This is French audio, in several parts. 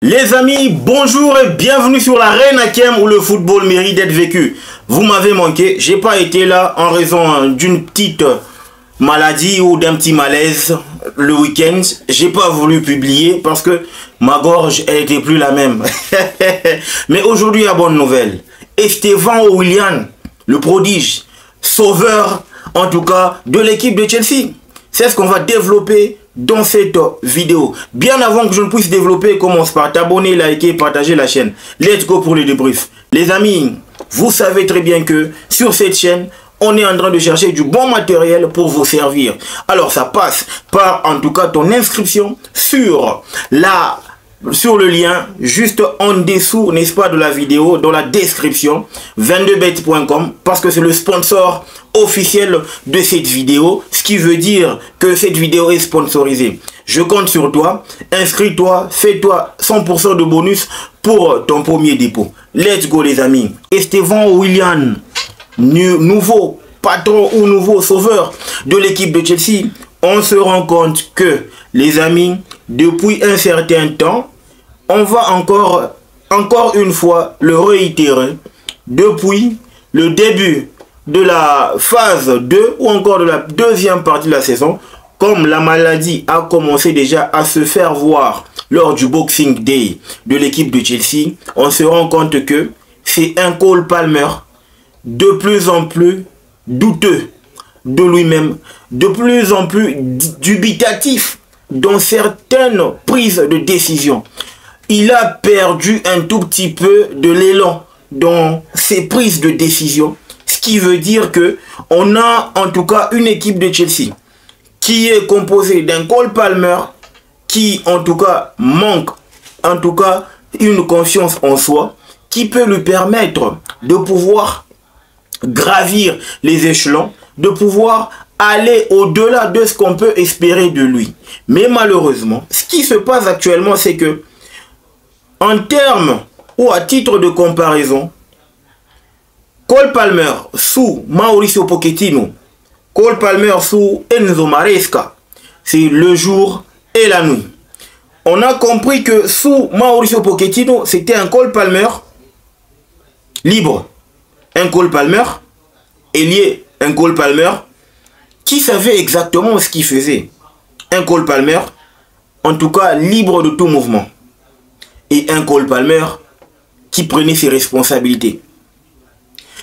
Les amis, bonjour et bienvenue sur l'arène Hakem où le football mérite d'être vécu. Vous m'avez manqué, j'ai pas été là en raison d'une petite maladie ou d'un petit malaise le week-end. J'ai pas voulu publier parce que ma gorge elle était plus la même. Mais aujourd'hui la bonne nouvelle. Estevan Willian, le prodige, sauveur en tout cas de l'équipe de Chelsea. C'est ce qu'on va développer dans cette vidéo. Bien avant que je ne puisse développer, commence par t'abonner, liker, partager la chaîne. Let's go pour le débrief. Les amis, vous savez très bien que sur cette chaîne, on est en train de chercher du bon matériel pour vous servir. Alors ça passe par en tout cas ton inscription sur le lien juste en dessous, n'est-ce pas, de la vidéo, dans la description, 22bet.com, parce que c'est le sponsor officiel de cette vidéo, ce qui veut dire que cette vidéo est sponsorisée. Je compte sur toi, inscris-toi, fais-toi 100% de bonus pour ton premier dépôt. Let's go les amis. Estevan Willian, nouveau patron ou nouveau sauveur de l'équipe de Chelsea. On se rend compte que, les amis, depuis un certain temps, on va encore une fois le réitérer, depuis le début de la phase 2 ou encore de la deuxième partie de la saison, comme la maladie a commencé déjà à se faire voir lors du Boxing Day de l'équipe de Chelsea, on se rend compte que c'est un Cole Palmer de plus en plus douteux de lui-même, de plus en plus dubitatif dans certaines prises de décision. Il a perdu un tout petit peu de l'élan dans ses prises de décision. Ce qui veut dire que on a en tout cas une équipe de Chelsea qui est composée d'un Cole Palmer qui en tout cas manque en tout cas une confiance en soi qui peut lui permettre de pouvoir gravir les échelons, de pouvoir aller au-delà de ce qu'on peut espérer de lui. Mais malheureusement, ce qui se passe actuellement, c'est que en termes ou à titre de comparaison, Cole Palmer sous Mauricio Pochettino, Cole Palmer sous Enzo Maresca, c'est le jour et la nuit. On a compris que sous Mauricio Pochettino, c'était un Cole Palmer libre, un Cole Palmer ailier, un Cole Palmer qui savait exactement ce qu'il faisait, un Cole Palmer en tout cas libre de tout mouvement, et un Cole Palmer qui prenait ses responsabilités.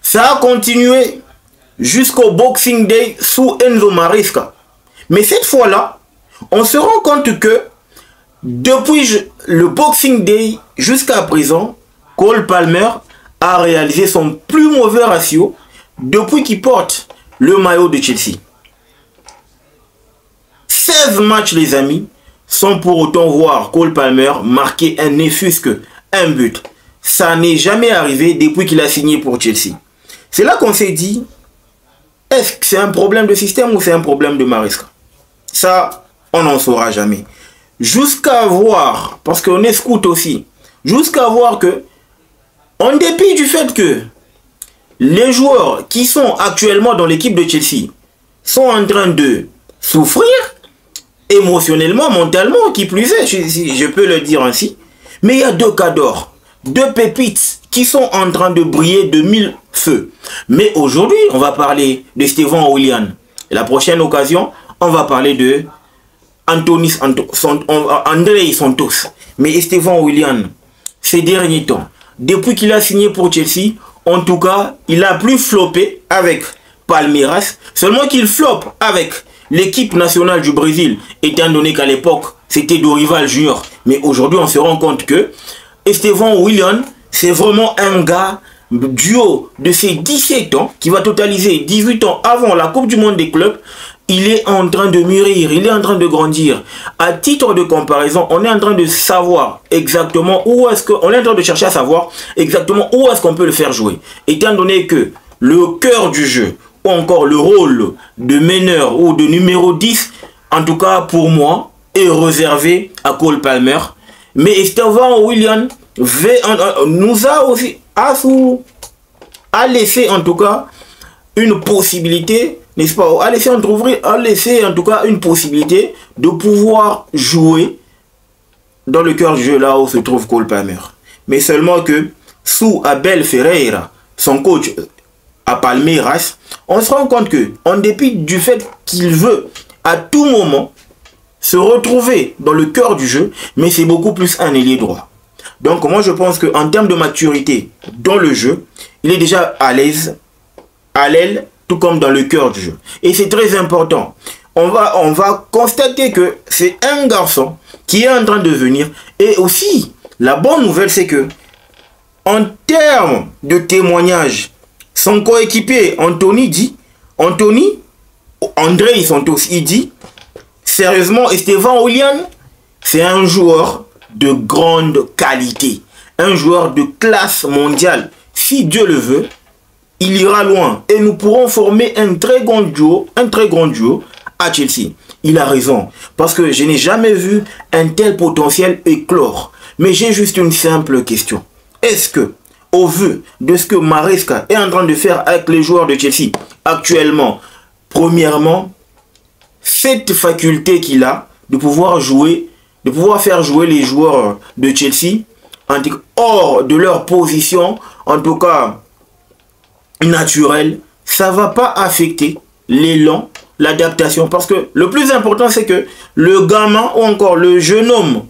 Ça a continué jusqu'au Boxing Day sous Enzo Maresca. Mais cette fois-là, on se rend compte que depuis le Boxing Day jusqu'à présent, Cole Palmer a réalisé son plus mauvais ratio depuis qu'il porte le maillot de Chelsea. 16 matchs les amis, sans pour autant voir Cole Palmer marquer un ne fût-ce qu'un but. Ça n'est jamais arrivé depuis qu'il a signé pour Chelsea. C'est là qu'on s'est dit, est-ce que c'est un problème de système ou c'est un problème de Maresca? Ça, on n'en saura jamais. Jusqu'à voir, parce qu'on est scout aussi, jusqu'à voir que, en dépit du fait que les joueurs qui sont actuellement dans l'équipe de Chelsea sont en train de souffrir, émotionnellement, mentalement, qui plus est, si je peux le dire ainsi, mais il y a deux cadors, deux pépites qui sont en train de briller de mille feux. Mais aujourd'hui, on va parler de Estevan Willian. Et la prochaine occasion, on va parler de André Santos. Mais Estevan Willian, ces derniers temps, depuis qu'il a signé pour Chelsea, en tout cas, il a plus floppé avec Palmeiras, seulement qu'il floppe avec l'équipe nationale du Brésil, étant donné qu'à l'époque, c'était Dorival Junior. Mais aujourd'hui, on se rend compte que Estevan Willian, c'est vraiment un gars du haut de ses 17 ans, qui va totaliser 18 ans avant la Coupe du Monde des clubs. Il est en train de mûrir, il est en train de grandir. À titre de comparaison, on est en train de savoir exactement où est-ce qu'on est en train de chercher à savoir exactement où est-ce qu'on peut le faire jouer. Étant donné que le cœur du jeu, ou encore le rôle de meneur ou de numéro 10, en tout cas pour moi, est réservé à Cole Palmer. Mais Estevan Willian nous a aussi a laissé en tout cas une possibilité, n'est-ce pas, a laissé en tout cas une possibilité de pouvoir jouer dans le cœur du jeu, là où se trouve Cole Palmer. Mais seulement que sous Abel Ferreira, son coach à Palmeiras, on se rend compte que, en dépit du fait qu'il veut à tout moment se retrouver dans le cœur du jeu, mais c'est beaucoup plus un ailier droit. Donc moi je pense qu'en termes de maturité dans le jeu, il est déjà à l'aise, à l'aile, tout comme dans le cœur du jeu. Et c'est très important. On va constater que c'est un garçon qui est en train de venir. Et aussi, la bonne nouvelle, c'est que en termes de témoignage, son coéquipier André Santos, il dit, sérieusement, Estevan Willian, c'est un joueur de grande qualité, un joueur de classe mondiale. Si Dieu le veut, il ira loin et nous pourrons former un très grand duo à Chelsea. Il a raison, parce que je n'ai jamais vu un tel potentiel éclore. Mais j'ai juste une simple question. Est-ce que, au vu de ce que Maresca est en train de faire avec les joueurs de Chelsea actuellement, premièrement, cette faculté qu'il a de pouvoir faire jouer les joueurs de Chelsea hors de leur position, en tout cas naturelle, ça ne va pas affecter l'élan, l'adaptation. Parce que le plus important, c'est que le gamin ou encore le jeune homme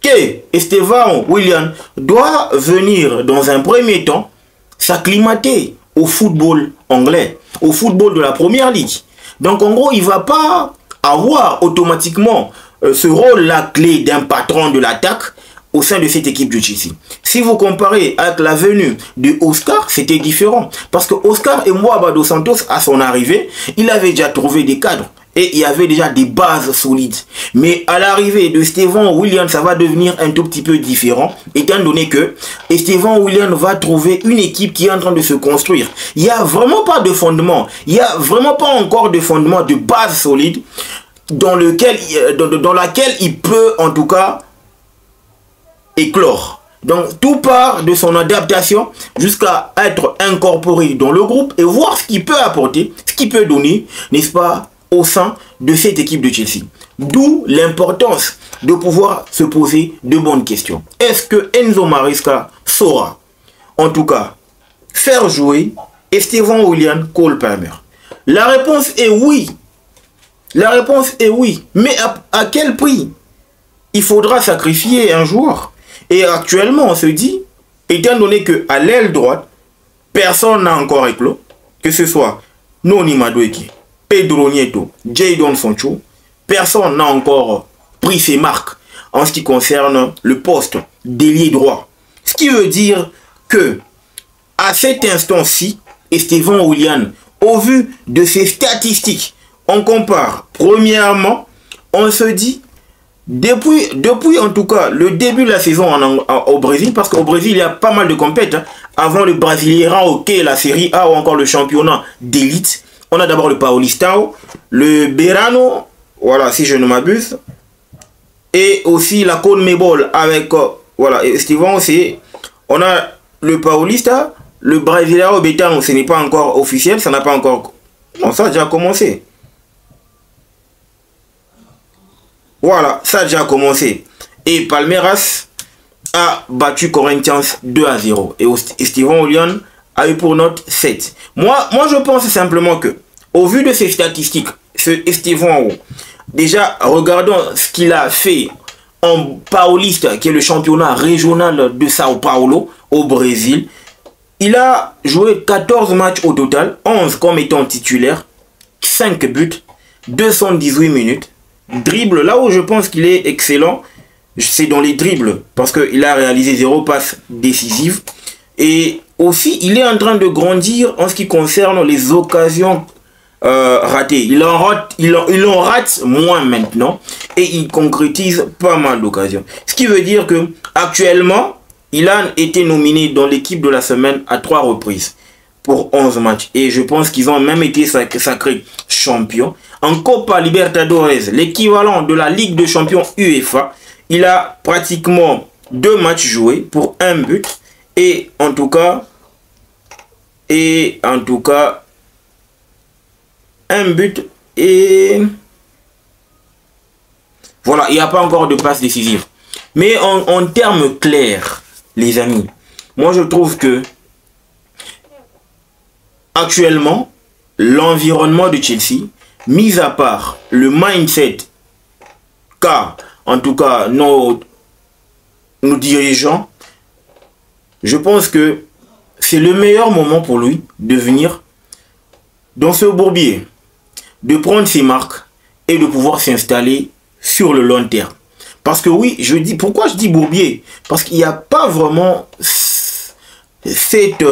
qu'est Estevan Willian doit venir dans un premier temps s'acclimater au football anglais, au football de la première ligue. Donc en gros, il ne va pas avoir automatiquement ce rôle-là clé d'un patron de l'attaque au sein de cette équipe de Chelsea. Si vous comparez avec la venue de Oscar, c'était différent. Parce que Oscar et Mohamed Dos Santos, à son arrivée, il avait déjà trouvé des cadres. Et il y avait déjà des bases solides. Mais à l'arrivée de Estevan Willian, ça va devenir un tout petit peu différent. Étant donné que Estevan Willian va trouver une équipe qui est en train de se construire. Il n'y a vraiment pas de fondement. Il n'y a vraiment pas encore de fondement, de base solide dans laquelle il peut en tout cas éclore. Donc tout part de son adaptation jusqu'à être incorporé dans le groupe et voir ce qu'il peut apporter, ce qu'il peut donner, n'est-ce pas, au sein de cette équipe de Chelsea. D'où l'importance de pouvoir se poser de bonnes questions. Est-ce que Enzo Maresca saura, en tout cas, faire jouer Estevan Willian, Cole Palmer? La réponse est oui. La réponse est oui. Mais à quel prix? Il faudra sacrifier un joueur. Et actuellement, on se dit, étant donné qu'à l'aile droite, personne n'a encore éclos, que ce soit Noni Madueke, Pedro Nieto, Jadon Sancho, personne n'a encore pris ses marques en ce qui concerne le poste d'ailier droit. Ce qui veut dire que, à cet instant-ci, Estevan Willian, au vu de ses statistiques, on compare. Premièrement, on se dit, depuis en tout cas le début de la saison au Brésil, parce qu'au Brésil il y a pas mal de compétitions, avant le Brasileirão, ok, la Série A ou encore le championnat d'élite, on a d'abord le Paulistão, le Beirano, voilà, si je ne m'abuse, et aussi la CONMEBOL avec, voilà, Estevan, on a le Paulista, le Brasileirão Betano, ce n'est pas encore officiel, ça n'a pas encore, bon, ça a déjà commencé. Voilà, ça a déjà commencé. Et Palmeiras a battu Corinthians 2-0. Et Estevan Willian a eu pour note 7. Moi, je pense simplement que, au vu de ces statistiques, ce Estevan, déjà, regardons ce qu'il a fait en Paulista, qui est le championnat régional de Sao Paulo, au Brésil. Il a joué 14 matchs au total, 11 comme étant titulaire, 5 buts, 218 minutes. Dribble, là où je pense qu'il est excellent, c'est dans les dribbles, parce qu'il a réalisé 0 passe décisive. Et aussi, il est en train de grandir en ce qui concerne les occasions ratées. Il en rate moins maintenant, et il concrétise pas mal d'occasions. Ce qui veut dire que actuellement, il a été nominé dans l'équipe de la semaine à 3 reprises pour 11 matchs. Et je pense qu'ils ont même été sacrés champions. En Copa Libertadores, l'équivalent de la Ligue de Champions UEFA, il a pratiquement 2 matchs joués pour 1 but. Et en tout cas, 1 but et... Voilà, il n'y a pas encore de passe décisive. Mais en termes clairs, les amis, moi je trouve que actuellement, l'environnement de Chelsea, mis à part le mindset qu'a en tout cas nos dirigeants, je pense que c'est le meilleur moment pour lui de venir dans ce bourbier, de prendre ses marques et de pouvoir s'installer sur le long terme. Parce que oui, pourquoi je dis bourbier? Parce qu'il n'y a pas vraiment cette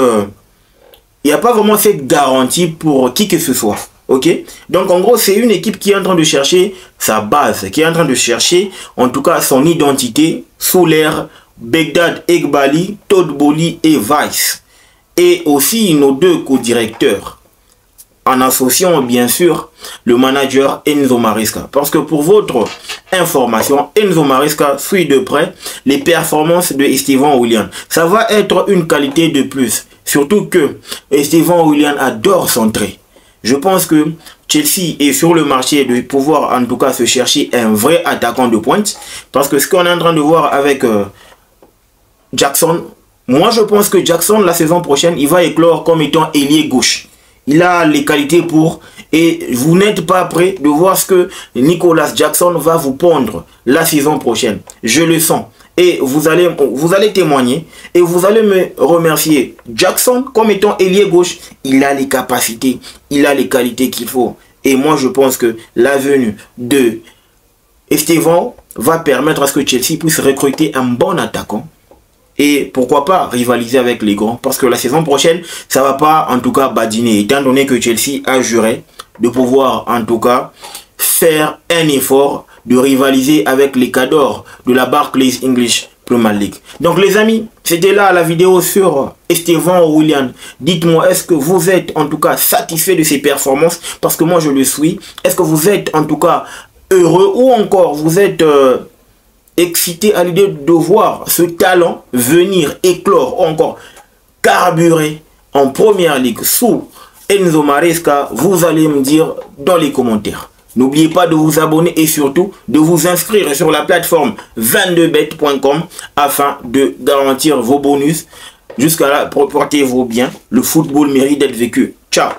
garantie pour qui que ce soit. Ok? Donc en gros, c'est une équipe qui est en train de chercher sa base, qui est en train de chercher en tout cas son identité sous l'ère Begdad Eghbali, Todd Boehly et Weiss. Et aussi nos deux co-directeurs, en associant bien sûr le manager Enzo Maresca. Parce que pour votre information, Enzo Maresca suit de près les performances de Estevan Willian. Ça va être une qualité de plus. Surtout que Estevan Willian adore centrer. Je pense que Chelsea est sur le marché de pouvoir en tout cas se chercher un vrai attaquant de pointe. Parce que ce qu'on est en train de voir avec Jackson, moi je pense que Jackson la saison prochaine il va éclore comme étant ailier gauche. Il a les qualités pour, et vous n'êtes pas prêt de voir ce que Nicolas Jackson va vous pondre la saison prochaine. Je le sens. Et vous allez témoigner et vous allez me remercier. Jackson, comme étant ailier gauche, il a les capacités, il a les qualités qu'il faut. Et moi, je pense que la venue de Estevan va permettre à ce que Chelsea puisse recruter un bon attaquant. Et pourquoi pas rivaliser avec les grands. Parce que la saison prochaine, ça ne va pas en tout cas badiner. Étant donné que Chelsea a juré de pouvoir en tout cas faire un effort de rivaliser avec les cadors de la Barclays English Premier League. Donc les amis, c'était là la vidéo sur Estevan Willian. Dites-moi, est-ce que vous êtes en tout cas satisfait de ses performances? Parce que moi je le suis. Est-ce que vous êtes en tout cas heureux ou encore vous êtes excité à l'idée de voir ce talent venir éclore, encore carburer en première ligue sous Enzo Maresca? Vous allez me dire dans les commentaires. N'oubliez pas de vous abonner et surtout de vous inscrire sur la plateforme 22bet.com afin de garantir vos bonus. Jusqu'à là, portez-vous bien. Le football mérite d'être vécu. Ciao.